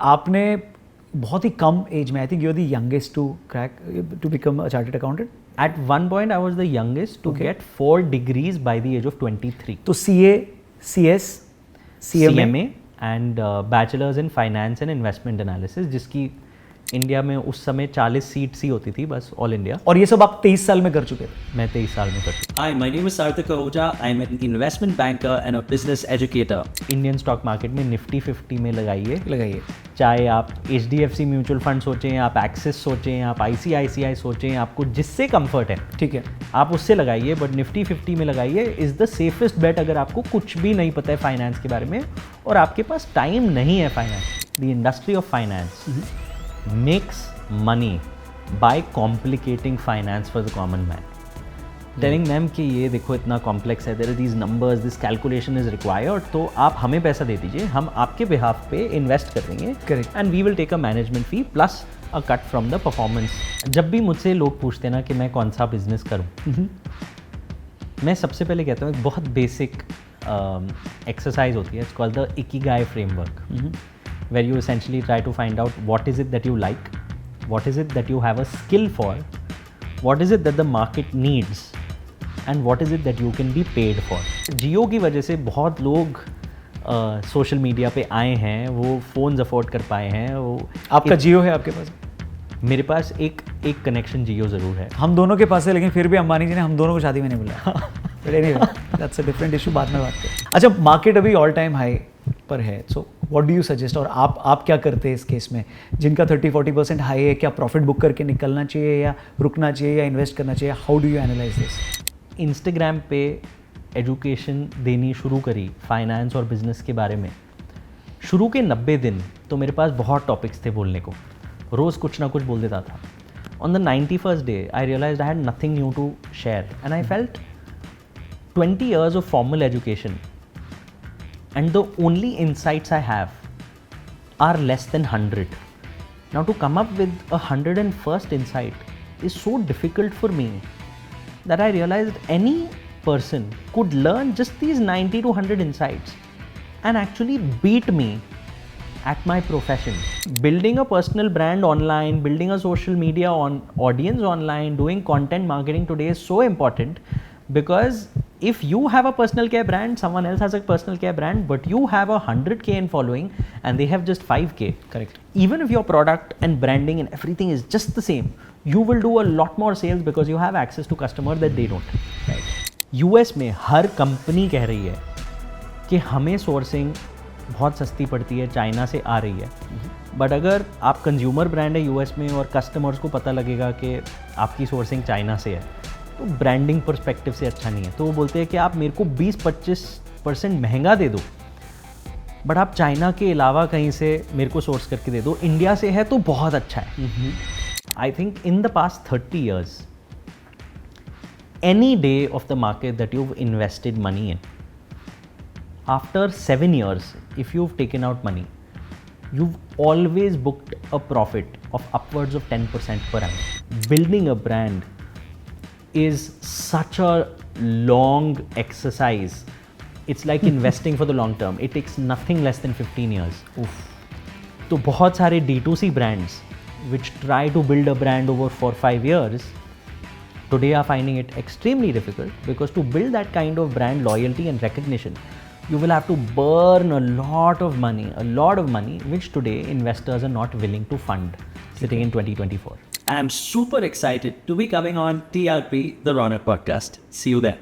आपने बहुत ही कम एज में, I think you are the youngest to crack to become a chartered accountant. At one point, I was the youngest to get 4 degrees by the age of 23. तो CA, CS, CMA and Bachelor's in Finance and Investment Analysis, जिसकी India में उस समय 40 seats ही होती थी बस, all India. और ये सब आप 23 साल में कर चुके थे? मैं 23 साल में कर चुका. Hi, my name is Sarthak Ahuja. I'm an investment banker and a business educator. Indian stock market में निफ्टी 50 में लगाइए. चाहे आप HDFC म्यूचुअल फंड सोचें, आप एक्सिस सोचें, आप ICICI सोचें, आपको जिससे कंफर्ट है, ठीक है, आप उससे लगाइए, बट निफ्टी 50 में लगाइए. इज़ द सेफेस्ट बेट अगर आपको कुछ भी नहीं पता है फाइनेंस के बारे में और आपके पास टाइम नहीं है finance. The industry of finance makes money by complicating finance for the common man. Telling them कि ये देखो इतना कॉम्प्लेक्स है, there are these numbers, this calculation is required, तो आप हमें पैसा दे दीजिए, हम आपके बिहाफ पे इन्वेस्ट कर देंगे. Correct. And we will take a management fee plus a cut from the performance. जब भी मुझसे लोग पूछते हैं ना कि मैं कौन सा बिजनेस करूँ, मैं सबसे पहले कहता हूँ एक बहुत बेसिक एक्सरसाइज होती है, it's called the Ikigai framework. Where you essentially try to find out what is it that you like, what is it that you have a skill for, what is it that the market needs, and what is it that you can be paid for. जियो की वजह से बहुत लोग social media पे आए हैं, वो phones afford कर पाए हैं. वो आपका जियो है आपके पास? मेरे पास एक कनेक्शन जियो ज़रूर है. हम दोनों के पास है, लेकिन फिर भी अंबानी जी ने हम दोनों को शादी में नहीं बुलाया. But anyway, that's a different issue, बाद में बात करें. अच्छा, मार्केट अभी ऑल टाइम हाई पर है, so what do you suggest? और आप क्या करते हैं इस केस में? जिनका 30-40% हाई है, क्या प्रॉफिट बुक करके निकलना चाहिए या रुकना चाहिए या इन्वेस्ट करना चाहिए? How do you analyse this? Instagram पे एजुकेशन देनी शुरू करी फाइनेंस और बिजनेस के बारे में. शुरू के 90 दिन तो मेरे पास बहुत टॉपिक्स थे बोलने को, रोज़ कुछ ना कुछ बोल देता था. On the 91st day I realised I had nothing new to share and I felt 20 years of formal education and the only insights I have are less than 100. Now to come up with 101st insight is so difficult for me that I realized any person could learn just these 90 to 100 insights and actually beat me at my profession. Building a personal brand online, building a social media audience online, doing content marketing today is so important because if you have a personal care brand, someone else has a personal care brand, but you have 100K in following and they have just 5K. Correct. Even if your product and branding and everything is just the same, you will do a lot more sales because you have access to customer that they don't. Right. US में हर company कह रही है कि हमें sourcing बहुत सस्ती पड़ती है, चाइना से आ रही है. बट अगर आप कंज्यूमर ब्रांड है यूएस में और कस्टमर्स को पता लगेगा कि आपकी सोर्सिंग चाइना से है, तो ब्रांडिंग पर्सपेक्टिव से अच्छा नहीं है. तो वो बोलते हैं कि आप मेरे को 20-25% महंगा दे दो, बट आप चाइना के अलावा कहीं से मेरे को सोर्स करके दे दो, इंडिया से है तो बहुत अच्छा है. I think in the past 30 years, any day of the market that you've invested money in, after 7 years, if you've taken out money, you've always booked a profit of upwards of 10% per annum. Building a brand is such a long exercise. It's like investing for the long term. It takes nothing less than 15 years. तो बहुत सारे D2C brands which try to build a brand over 4-5 years today are finding it extremely difficult because to build that kind of brand loyalty and recognition, you will have to burn a lot of money, which today investors are not willing to fund sitting in 2024. I'm super excited to be coming on TRP, the Ronak podcast. See you there.